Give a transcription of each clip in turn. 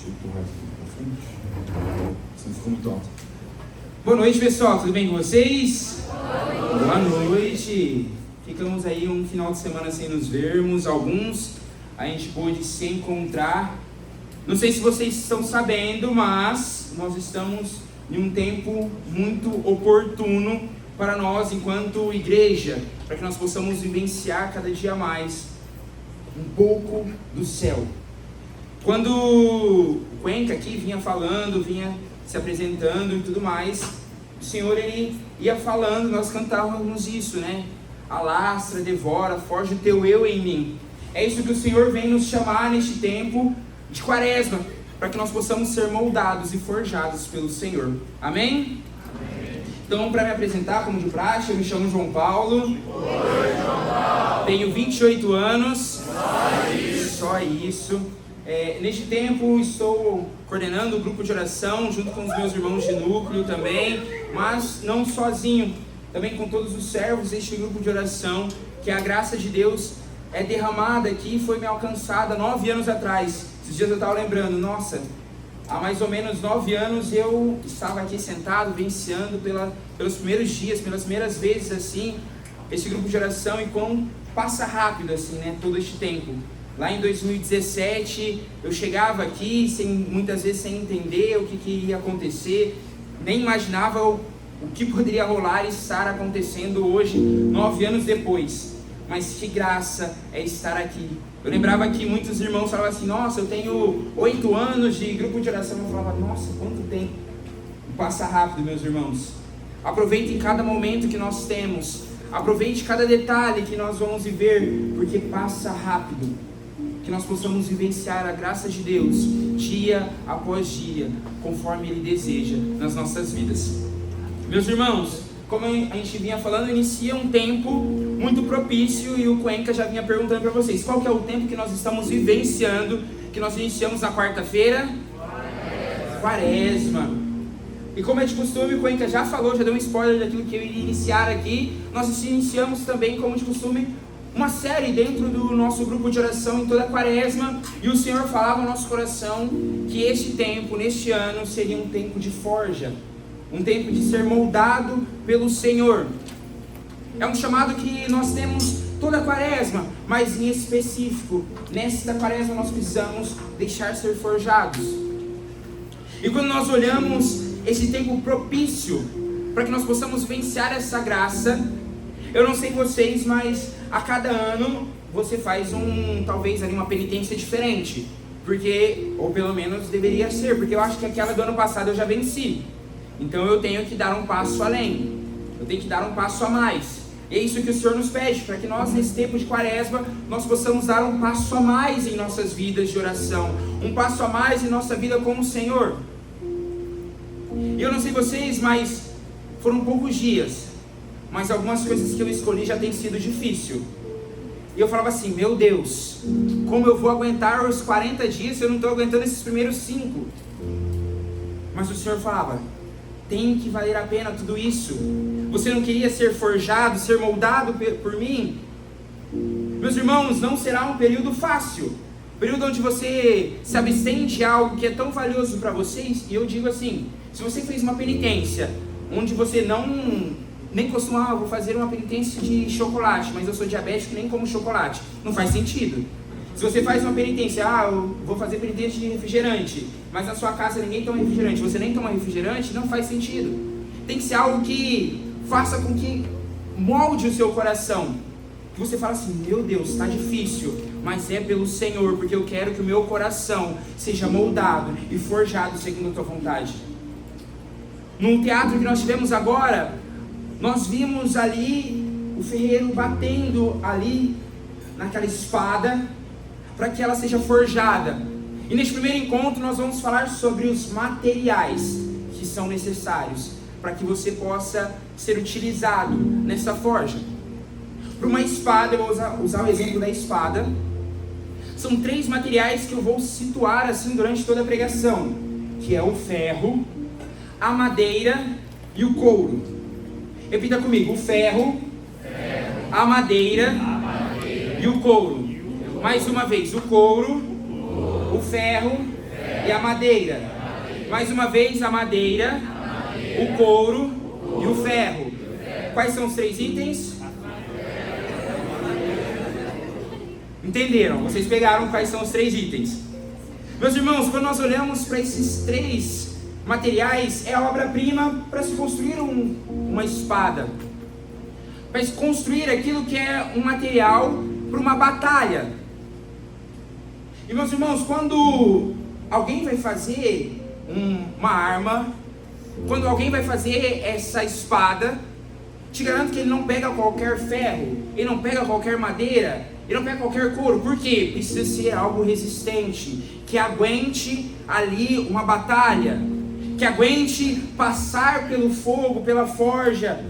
Deixa eu empurrar aqui pra frente. Senão ficou muito alto. Boa noite, pessoal. Tudo bem com vocês? Boa noite. Ficamos aí um final de semana sem nos vermos. Alguns a gente pôde se encontrar. Não sei se vocês estão sabendo, mas nós estamos em um tempo muito oportuno para nós enquanto igreja, para que nós possamos vivenciar cada dia mais um pouco do céu. Quando o Cuenca aqui vinha falando, vinha se apresentando e tudo mais, o Senhor ele ia falando, nós cantávamos isso, né? Alastra, devora, forja o teu eu em mim. É isso que o Senhor vem nos chamar neste tempo de quaresma, para que nós possamos ser moldados e forjados pelo Senhor. Amém? Amém. Então, para me apresentar, como de praxe, eu me chamo João Paulo. Oi, João Paulo. Tenho 28 anos. Só isso. Neste tempo estou coordenando o grupo de oração junto com os meus irmãos de núcleo também, mas não sozinho, também com todos os servos deste grupo de oração, que a graça de Deus é derramada aqui e foi me alcançada 9 anos atrás. Esses dias eu estava lembrando, nossa, há mais ou menos 9 anos eu estava aqui sentado, vivenciando pelos primeiros dias, pelas primeiras vezes assim, esse grupo de oração, e como passa rápido assim, né, todo este tempo. Lá em 2017, eu chegava aqui muitas vezes sem entender o que ia acontecer, nem imaginava o que poderia rolar e estar acontecendo hoje, 9 anos depois. Mas que graça é estar aqui. Eu lembrava que muitos irmãos falavam assim, nossa, eu tenho 8 anos de grupo de oração. Eu falava, nossa, quanto tempo. Passa rápido, meus irmãos. Aproveitem cada momento que nós temos. Aproveite cada detalhe que nós vamos viver, porque passa rápido. Que nós possamos vivenciar a graça de Deus dia após dia, conforme Ele deseja nas nossas vidas. Meus irmãos, como a gente vinha falando, inicia um tempo muito propício, e o Cuenca já vinha perguntando para vocês, qual que é o tempo que nós estamos vivenciando, que nós iniciamos na quarta-feira? Quaresma. E como é de costume, o Cuenca já falou, já deu um spoiler daquilo que eu iria iniciar aqui. Nós iniciamos também, como de costume, uma série dentro do nosso grupo de oração em toda a quaresma, e o Senhor falava no nosso coração que este tempo, neste ano, seria um tempo de forja, um tempo de ser moldado pelo Senhor. É um chamado que nós temos toda a quaresma, mas em específico, nesta quaresma nós precisamos deixar ser forjados. E quando nós olhamos esse tempo propício, para que nós possamos vivenciar essa graça, eu não sei vocês, mas a cada ano você faz talvez ali uma penitência diferente, porque, ou pelo menos deveria ser, porque eu acho que aquela do ano passado eu já venci, então eu tenho que dar um passo além, eu tenho que dar um passo a mais, e é isso que o Senhor nos pede, para que nós nesse tempo de quaresma, nós possamos dar um passo a mais em nossas vidas de oração, um passo a mais em nossa vida com o Senhor. E eu não sei vocês, mas foram poucos dias, mas algumas coisas que eu escolhi já tem sido difícil. E eu falava assim, meu Deus, como eu vou aguentar os 40 dias se eu não estou aguentando esses primeiros 5? Mas o Senhor falava, tem que valer a pena tudo isso. Você não queria ser forjado, ser moldado por mim? Meus irmãos, não será um período fácil. Período onde você se abstém de algo que é tão valioso para vocês. E eu digo assim, se você fez uma penitência onde você nem costumava, vou fazer uma penitência de chocolate, mas eu sou diabético e nem como chocolate, não faz sentido. Se você faz uma penitência, eu vou fazer penitência de refrigerante, mas na sua casa ninguém toma refrigerante, você nem toma refrigerante, não faz sentido. Tem que ser algo que faça com que molde o seu coração, que você fala assim, meu Deus, está difícil, mas é pelo Senhor, porque eu quero que o meu coração seja moldado e forjado segundo a tua vontade. Num teatro que nós tivemos agora, nós vimos ali o ferreiro batendo ali naquela espada para que ela seja forjada. E neste primeiro encontro nós vamos falar sobre os materiais que são necessários para que você possa ser utilizado nessa forja. Para uma espada, eu vou usar o exemplo da espada. São 3 materiais que eu vou situar assim durante toda a pregação, que é o ferro, a madeira e o couro. Repita comigo, o ferro, a madeira e o couro. Mais uma vez, o couro, o ferro e a madeira. Mais uma vez, a madeira, o couro e o ferro. Quais são os 3 itens? Entenderam? Vocês pegaram quais são os 3 itens. Meus irmãos, quando nós olhamos para esses 3 materiais, é a obra-prima para se construir uma espada, para se construir aquilo que é um material para uma batalha. E meus irmãos, quando alguém vai fazer uma arma, quando alguém vai fazer essa espada, te garanto que ele não pega qualquer ferro, ele não pega qualquer madeira, ele não pega qualquer couro. Por quê? Precisa ser algo resistente, que aguente ali uma batalha, que aguente passar pelo fogo, pela forja,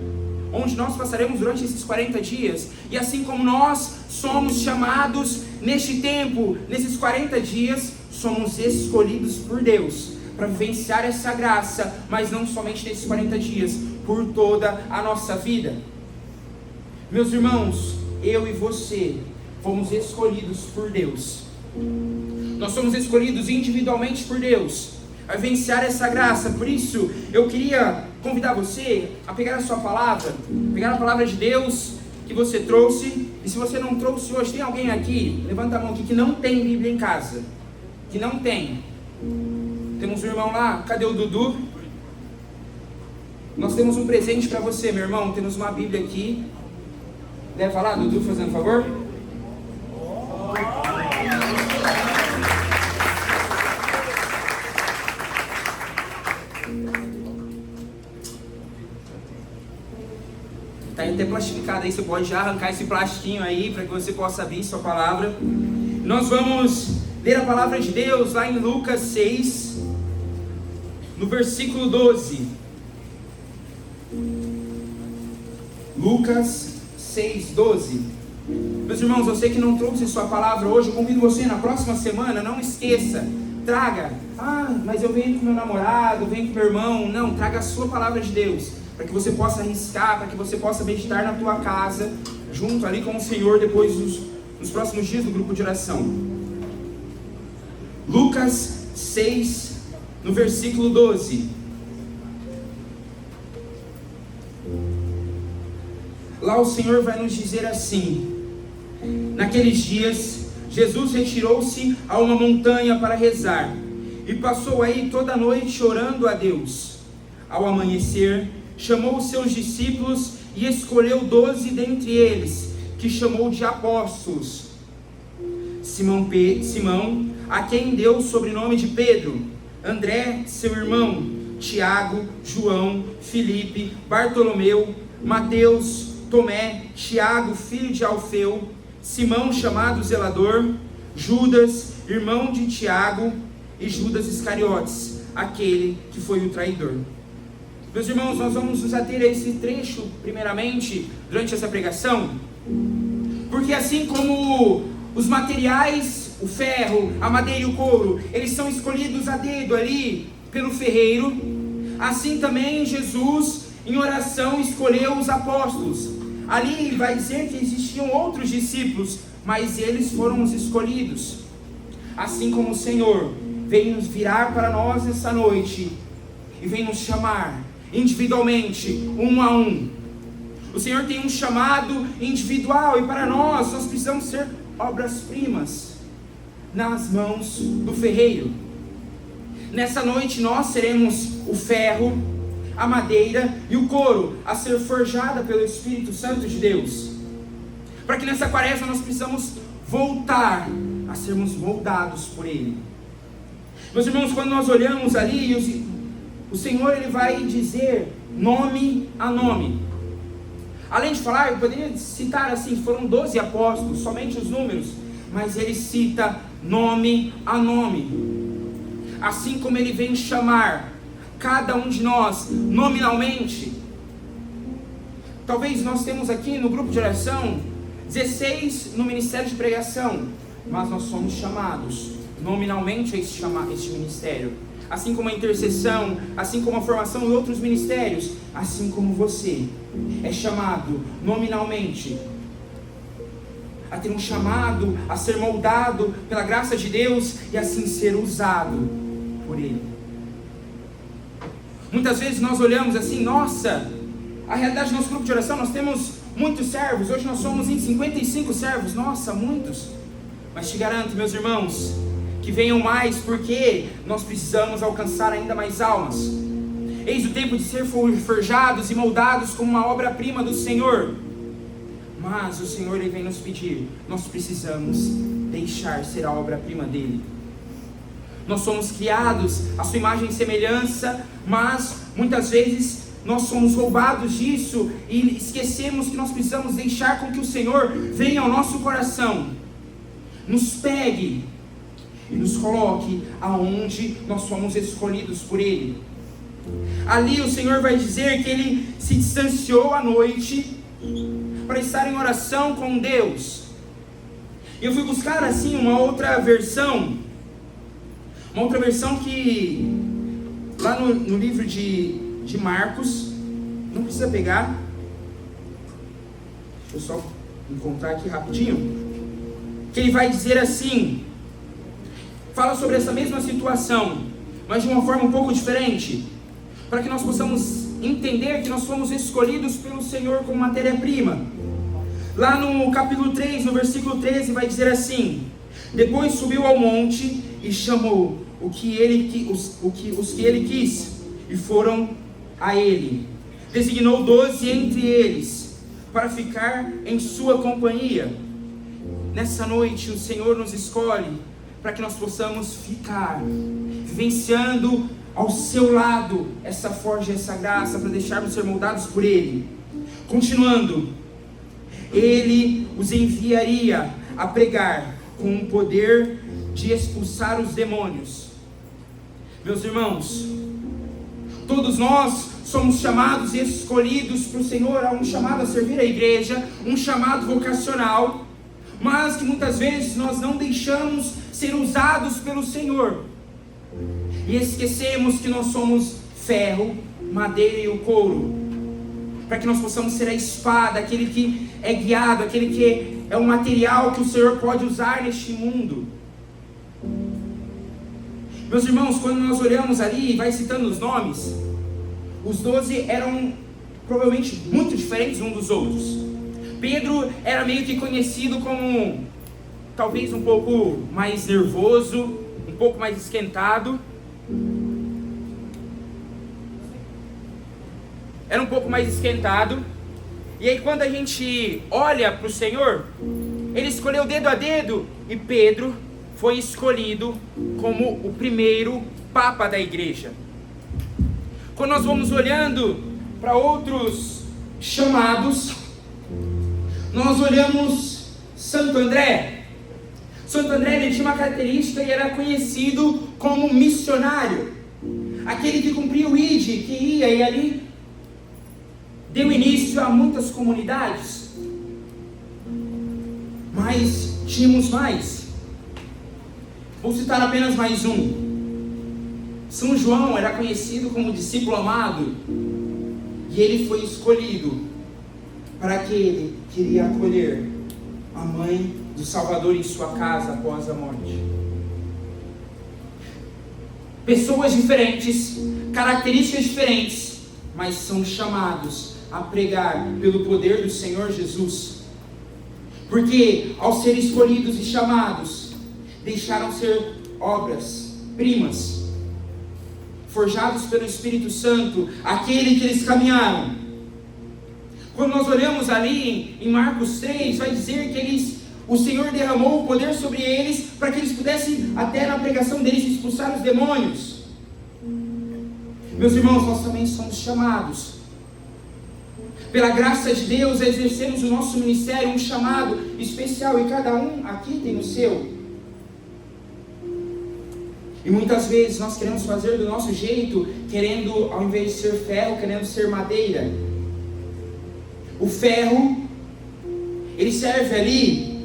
onde nós passaremos durante esses 40 dias. E assim como nós somos chamados neste tempo, nesses 40 dias, somos escolhidos por Deus para vivenciar essa graça, mas não somente nesses 40 dias, por toda a nossa vida. Meus irmãos, eu e você fomos escolhidos por Deus. Nós somos escolhidos individualmente por Deus a vivenciar essa graça. Por isso, eu queria convidar você a pegar a sua palavra, pegar a palavra de Deus que você trouxe. E se você não trouxe hoje, tem alguém aqui, levanta a mão aqui, que não tem Bíblia em casa, que não tem. Temos um irmão lá, cadê o Dudu? Nós temos um presente para você, meu irmão, temos uma Bíblia aqui. Leva lá, Dudu, fazendo favor. Está até plastificado aí, você pode já arrancar esse plastiquinho aí para que você possa abrir sua palavra. Nós vamos ler a palavra de Deus lá em Lucas 6, no versículo 12. Lucas 6, 12. Meus irmãos, eu sei que não trouxe sua palavra hoje, eu convido você na próxima semana, não esqueça, traga. Mas eu venho com meu namorado, eu venho com meu irmão. Não, traga a sua palavra de Deus, para que você possa arriscar, para que você possa meditar na tua casa, junto ali com o Senhor, depois nos próximos dias do grupo de oração. Lucas 6, no versículo 12. Lá o Senhor vai nos dizer assim: naqueles dias, Jesus retirou-se a uma montanha para rezar, e passou aí toda a noite orando a Deus. Ao amanhecer, chamou os seus discípulos e escolheu 12 dentre eles, que chamou de apóstolos: Simão, a quem deu o sobrenome de Pedro, André, seu irmão, Tiago, João, Filipe, Bartolomeu, Mateus, Tomé, Tiago, filho de Alfeu, Simão, chamado Zelador, Judas, irmão de Tiago, e Judas Iscariotes, aquele que foi o traidor. Meus irmãos, nós vamos nos ater a esse trecho, primeiramente, durante essa pregação, porque assim como os materiais, o ferro, a madeira e o couro, eles são escolhidos a dedo ali pelo ferreiro, assim também Jesus, em oração, escolheu os apóstolos. Ali vai dizer que existiam outros discípulos, mas eles foram os escolhidos. Assim como o Senhor vem nos virar para nós essa noite e vem nos chamar individualmente, um a um. O Senhor tem um chamado individual, e para nós precisamos ser obras-primas nas mãos do ferreiro. Nessa noite nós seremos o ferro, a madeira e o couro a ser forjada pelo Espírito Santo de Deus, para que nessa quaresma nós precisamos voltar a sermos moldados por Ele. Meus irmãos, quando nós olhamos ali, o Senhor ele vai dizer nome a nome. Além de falar, eu poderia citar assim, foram 12 apóstolos, somente os números, mas ele cita nome a nome. Assim como ele vem chamar cada um de nós nominalmente. Talvez nós temos aqui no grupo de oração 16 no ministério de pregação, mas nós somos chamados nominalmente a este ministério. Assim como a intercessão, assim como a formação e outros ministérios, assim como você é chamado nominalmente a ter um chamado, a ser moldado pela graça de Deus e assim ser usado por Ele. Muitas vezes nós olhamos assim, nossa, a realidade do nosso grupo de oração, nós temos muitos servos, hoje nós somos em 55 servos, nossa, muitos. Mas te garanto, meus irmãos, que venham mais, porque nós precisamos alcançar ainda mais almas. Eis o tempo de ser forjados e moldados como uma obra-prima do Senhor. Mas o Senhor ele vem nos pedir, nós precisamos deixar ser a obra-prima dele. Nós somos criados à sua imagem e semelhança, mas muitas vezes nós somos roubados disso e esquecemos que nós precisamos deixar com que o Senhor venha ao nosso coração, nos pegue e nos coloque aonde nós somos escolhidos por Ele. Ali o Senhor vai dizer que Ele se distanciou à noite para estar em oração com Deus. E eu fui buscar assim uma outra versão que lá no livro de Marcos, não precisa pegar, deixa eu só encontrar aqui rapidinho, que ele vai dizer assim, fala sobre essa mesma situação, mas de uma forma um pouco diferente, para que nós possamos entender que nós fomos escolhidos pelo Senhor como matéria-prima. Lá no capítulo 3, no versículo 13, vai dizer assim: depois subiu ao monte e chamou os que ele quis, e foram a ele. Designou 12 entre eles, para ficar em sua companhia. Nessa noite o Senhor nos escolhe, para que nós possamos ficar, vivenciando ao seu lado essa forja, essa graça, para deixarmos ser moldados por Ele. Continuando, Ele os enviaria a pregar com o poder de expulsar os demônios. Meus irmãos, todos nós somos chamados e escolhidos para o Senhor, há um chamado a servir a igreja, um chamado vocacional, mas que muitas vezes nós não deixamos ser usados pelo Senhor, e esquecemos que nós somos ferro, madeira e o couro, para que nós possamos ser a espada, aquele que é guiado, aquele que é o material que o Senhor pode usar neste mundo. Meus irmãos, quando nós olhamos ali e vai citando os nomes, os 12 eram provavelmente muito diferentes uns dos outros. Pedro era meio que conhecido como talvez um pouco mais nervoso, um pouco mais esquentado. Era um pouco mais esquentado. E aí quando a gente olha para o Senhor, Ele escolheu dedo a dedo, e Pedro foi escolhido como o primeiro Papa da igreja. Quando nós vamos olhando para outros chamados, nós olhamos Santo André. Santo André ele tinha uma característica e era conhecido como missionário, aquele que cumpria o ID, que ia e ali deu início a muitas comunidades. Mas tínhamos mais. Vou citar apenas mais um. São João era conhecido como discípulo amado, e ele foi escolhido para que ele queria acolher a mãe do Salvador em sua casa após a morte. Pessoas diferentes, características diferentes, mas são chamados a pregar pelo poder do Senhor Jesus, porque ao ser escolhidos e chamados, deixaram ser obras-primas, forjados pelo Espírito Santo, aquele que eles caminharam. Quando nós olhamos ali em Marcos 3, vai dizer que o Senhor derramou o poder sobre eles, para que eles pudessem, até na pregação deles, expulsar os demônios. Meus irmãos, nós também somos chamados, pela graça de Deus, a exercermos o nosso ministério, um chamado especial, e cada um aqui tem o seu. E muitas vezes nós queremos fazer do nosso jeito, querendo, ao invés de ser ferro, querendo ser madeira. O ferro, ele serve ali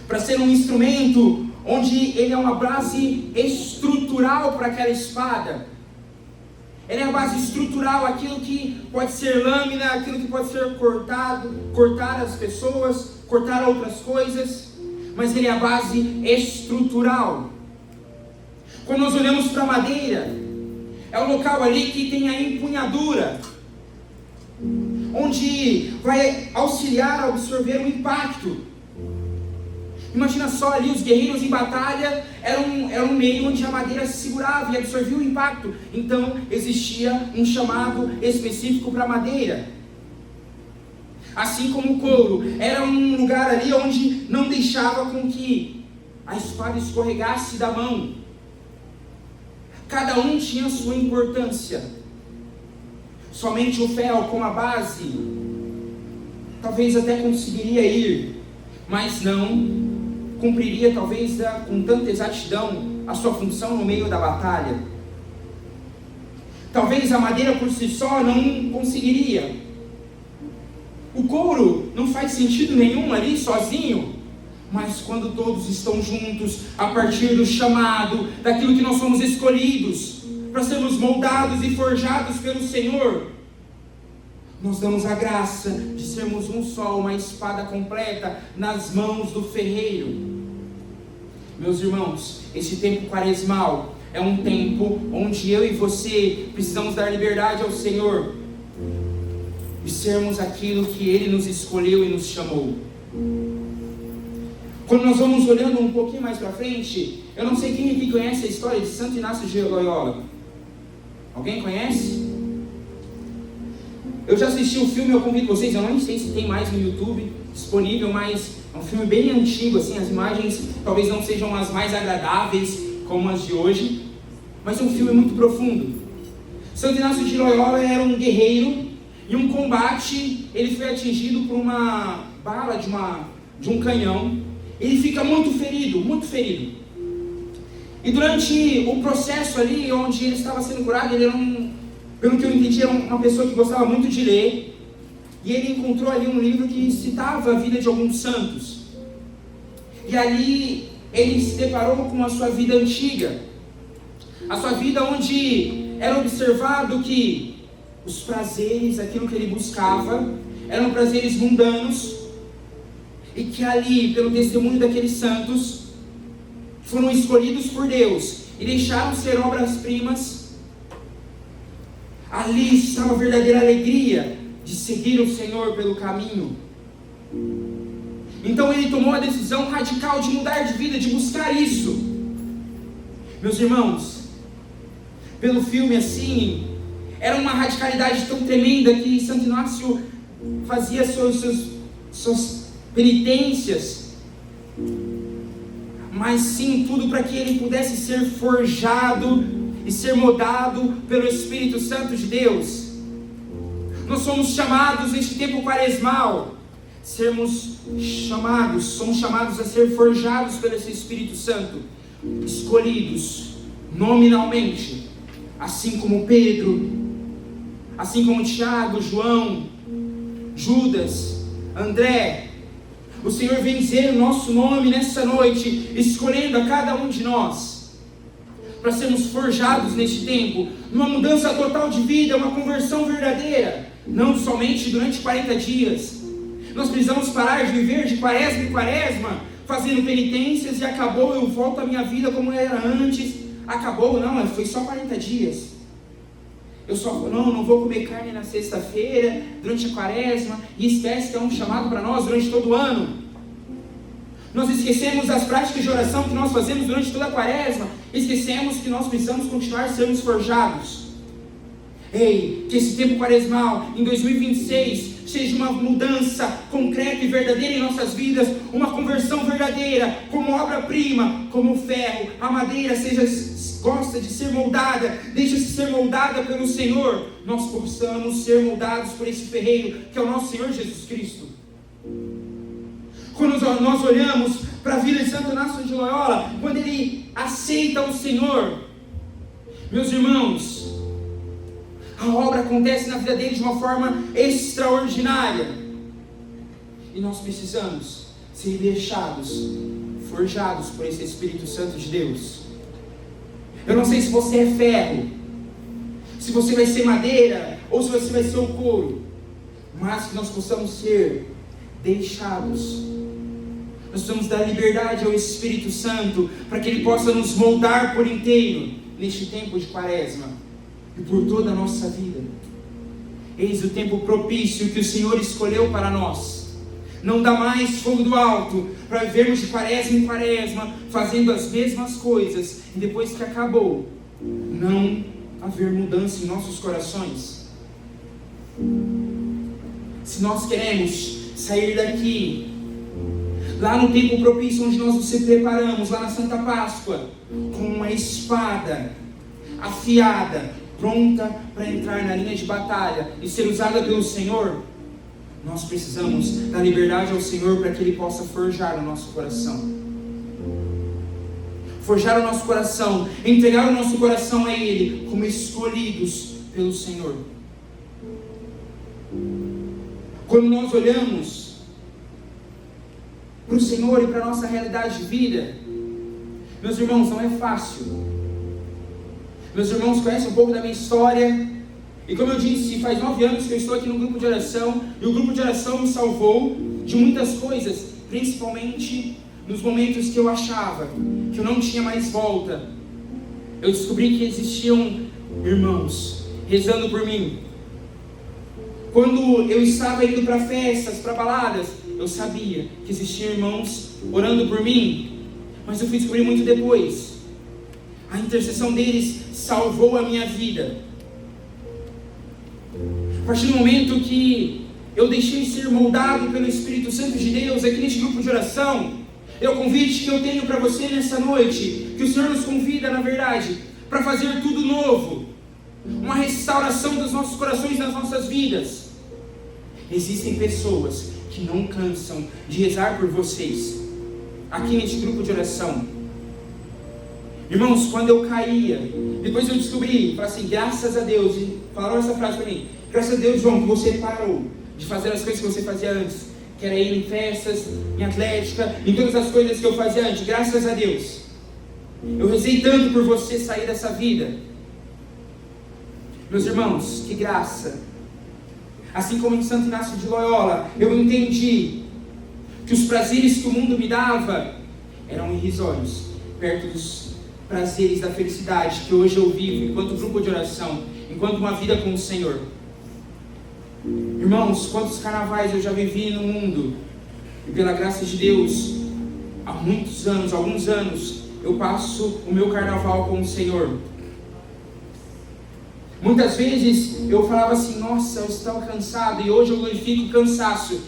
para ser um instrumento onde ele é uma base estrutural para aquela espada. Ele é a base estrutural, aquilo que pode ser lâmina, aquilo que pode ser cortar as pessoas, cortar outras coisas, mas ele é a base estrutural. Quando nós olhamos para a madeira, é o local ali que tem a empunhadura, onde vai auxiliar a absorver o impacto. Imagina só ali, os guerreiros em batalha, era um meio onde a madeira se segurava e absorvia o impacto. Então existia um chamado específico para a madeira. Assim como o couro, era um lugar ali onde não deixava com que a espada escorregasse da mão. Cada um tinha sua importância. Somente o ferro como a base, talvez até conseguiria ir, mas não cumpriria talvez com tanta exatidão a sua função no meio da batalha. Talvez a madeira por si só não conseguiria. O couro não faz sentido nenhum ali sozinho, mas quando todos estão juntos, a partir do chamado, daquilo que nós somos escolhidos, para sermos moldados e forjados pelo Senhor, nós damos a graça de sermos um só, uma espada completa nas mãos do ferreiro. Meus irmãos, esse tempo quaresmal é um tempo onde eu e você precisamos dar liberdade ao Senhor e sermos aquilo que Ele nos escolheu e nos chamou. Quando nós vamos olhando um pouquinho mais para frente, eu não sei quem aqui conhece a história de Santo Inácio de Loyola. Alguém conhece? Eu já assisti o filme, eu convido vocês, eu não sei se tem mais no YouTube disponível, mas é um filme bem antigo, assim, as imagens talvez não sejam as mais agradáveis como as de hoje, mas é um filme muito profundo. Santo Inácio de Loyola era um guerreiro, e um combate, ele foi atingido por uma bala de um canhão, ele fica muito ferido. E durante o processo ali, onde ele estava sendo curado, ele era pelo que eu entendi, era uma pessoa que gostava muito de ler, e ele encontrou ali um livro que citava a vida de alguns santos, e ali ele se deparou com a sua vida antiga, a sua vida onde era observado que os prazeres, aquilo que ele buscava, eram prazeres mundanos, e que ali, pelo testemunho daqueles santos, foram escolhidos por Deus, e deixaram ser obras-primas. Ali estava a verdadeira alegria de seguir o Senhor pelo caminho. Então ele tomou a decisão radical de mudar de vida, de buscar isso. Meus irmãos, pelo filme assim, era uma radicalidade tão tremenda que Santo Inácio fazia suas penitências, mas sim tudo para que ele pudesse ser forjado e ser moldado pelo Espírito Santo de Deus. Nós somos chamados neste tempo quaresmal, somos chamados a ser forjados pelo esse Espírito Santo, escolhidos nominalmente, assim como Pedro, assim como Tiago, João, Judas, André. O Senhor vem dizer o nosso nome nessa noite, escolhendo a cada um de nós, para sermos forjados neste tempo, numa mudança total de vida, uma conversão verdadeira, não somente durante 40 dias. Nós precisamos parar de viver de quaresma em quaresma, fazendo penitências e acabou, eu volto à minha vida como era antes. Acabou, não, foi só 40 dias. Eu não vou comer carne na sexta-feira, durante a quaresma, e esquece que é um chamado para nós durante todo o ano. Nós esquecemos das práticas de oração que nós fazemos durante toda a quaresma, esquecemos que nós precisamos continuar a sermos forjados. Ei, que esse tempo quaresmal, em 2026, seja uma mudança concreta e verdadeira em nossas vidas, uma conversão verdadeira, como obra-prima, como ferro, a madeira gosta de ser moldada, deixa-se ser moldada pelo Senhor, nós possamos ser moldados por esse ferreiro, que é o nosso Senhor Jesus Cristo. Quando nós olhamos para a vida de Santo Inácio de Loyola, quando ele aceita o Senhor, meus irmãos, a obra acontece na vida dele de uma forma extraordinária, e nós precisamos ser deixados, forjados por esse Espírito Santo de Deus. Eu não sei se você é ferro, se você vai ser madeira, ou se você vai ser o couro, mas que nós possamos ser deixados, Nós precisamos dar liberdade ao Espírito Santo para que Ele possa nos moldar por inteiro neste tempo de quaresma e por toda a nossa vida. Eis o tempo propício que o Senhor escolheu para nós. Não dá mais fogo do alto para vivermos de quaresma em quaresma, fazendo as mesmas coisas, e depois que acabou, não haver mudança em nossos corações. Se nós queremos sair daqui, lá no tempo propício onde nós nos preparamos, lá na Santa Páscoa, com uma espada afiada, pronta para entrar na linha de batalha e ser usada pelo Senhor, nós precisamos dar liberdade ao Senhor para que Ele possa forjar o nosso coração. Forjar o nosso coração, entregar o nosso coração a Ele como escolhidos pelo Senhor. Quando nós olhamos para o Senhor e para a nossa realidade de vida, meus irmãos, não é fácil. Meus irmãos conhecem um pouco da minha história, e como eu disse, faz 9 anos que eu estou aqui no grupo de oração, e o grupo de oração me salvou de muitas coisas, principalmente nos momentos que eu achava que eu não tinha mais volta. Eu descobri que existiam irmãos rezando por mim. Quando eu estava indo para festas, para baladas, eu sabia que existiam irmãos orando por mim, mas eu fui descobrir muito depois. A intercessão deles salvou a minha vida. A partir do momento que eu deixei ser moldado pelo Espírito Santo de Deus aqui neste grupo de oração, é o convite que eu tenho para você nessa noite, que o Senhor nos convida, na verdade, para fazer tudo novo, uma restauração dos nossos corações, das nossas vidas. Existem pessoas que não cansam de rezar por vocês, aqui neste grupo de oração. Irmãos, quando eu caía, depois eu descobri, falei assim, graças a Deus, e falaram essa frase para mim, graças a Deus, João, que você parou de fazer as coisas que você fazia antes, que era ir em festas, em atlética, em todas as coisas que eu fazia antes, graças a Deus. Eu rezei tanto por você sair dessa vida. Meus irmãos, que graça. Assim como em Santo Inácio de Loyola, eu entendi que os prazeres que o mundo me dava eram irrisórios, perto dos prazeres da felicidade que hoje eu vivo enquanto grupo de oração, enquanto uma vida com o Senhor. Irmãos, quantos carnavais eu já vivi no mundo, e pela graça de Deus, há muitos anos, alguns anos, eu passo o meu carnaval com o Senhor. Muitas vezes eu falava assim, nossa, eu estou cansado, e hoje eu glorifico o cansaço.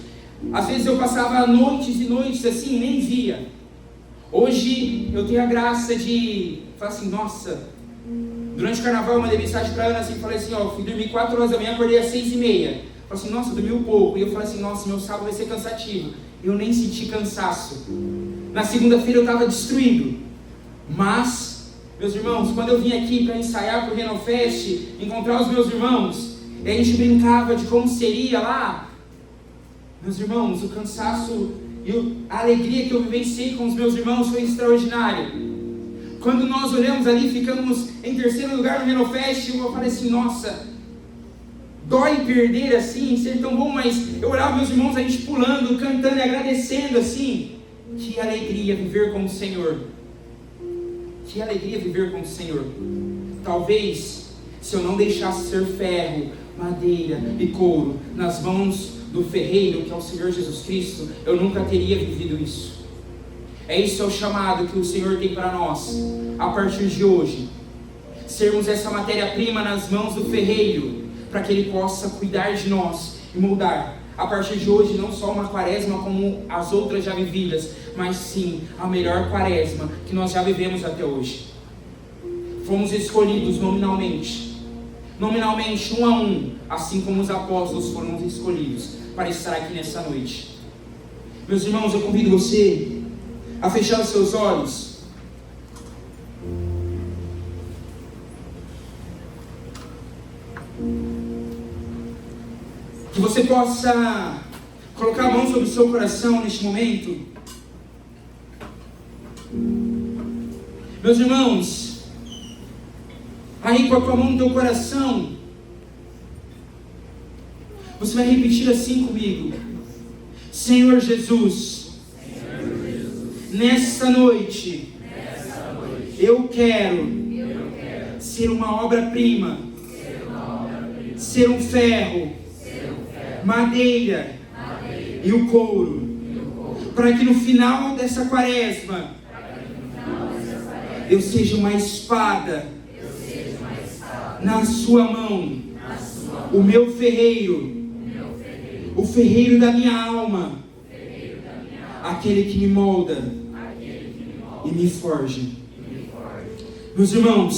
Às vezes eu passava noites e noites assim, nem via. Hoje eu tenho a graça de falar assim, nossa, durante o carnaval eu mandei mensagem para a Ana assim, falei assim, ó, fui dormir 4 horas da manhã, acordei às 6h30. Falei assim, nossa, dormi um pouco. E eu falei assim, nossa, meu sábado vai ser cansativo. Eu nem senti cansaço. Na segunda-feira eu estava destruído. Mas, meus irmãos, quando eu vim aqui para ensaiar para o Renofest, encontrar os meus irmãos, e a gente brincava de como seria lá, meus irmãos, o cansaço e a alegria que eu vivenciei com os meus irmãos foi extraordinária. Quando nós olhamos ali, ficamos em 3º lugar no Renofest, eu falei assim, nossa, dói perder assim, ser tão bom, mas eu olhava meus irmãos, a gente pulando, cantando e agradecendo assim. Que alegria viver com o Senhor. Que alegria viver com o Senhor. Talvez, se eu não deixasse ser ferro, madeira e couro nas mãos do ferreiro, que é o Senhor Jesus Cristo, eu nunca teria vivido isso. Esse é o chamado que o Senhor tem para nós, a partir de hoje. Sermos essa matéria-prima nas mãos do ferreiro, para que Ele possa cuidar de nós e moldar. A partir de hoje, não só uma quaresma como as outras já vividas, mas sim a melhor quaresma que nós já vivemos até hoje. Fomos escolhidos nominalmente, 1 a 1, assim como os apóstolos foram escolhidos para estar aqui nessa noite. Meus irmãos, eu convido você a fechar os seus olhos. Que você possa colocar a mão sobre o seu coração neste momento. Meus irmãos, aí com a tua mão no teu coração, você vai repetir assim comigo: Senhor Jesus, Nesta noite, eu quero ser uma obra-prima, ser um ferro, madeira e o couro, para que no final dessa quaresma eu seja uma espada na sua mão, o meu ferreiro, o ferreiro da minha alma, aquele que me molda e me forja. Meus irmãos,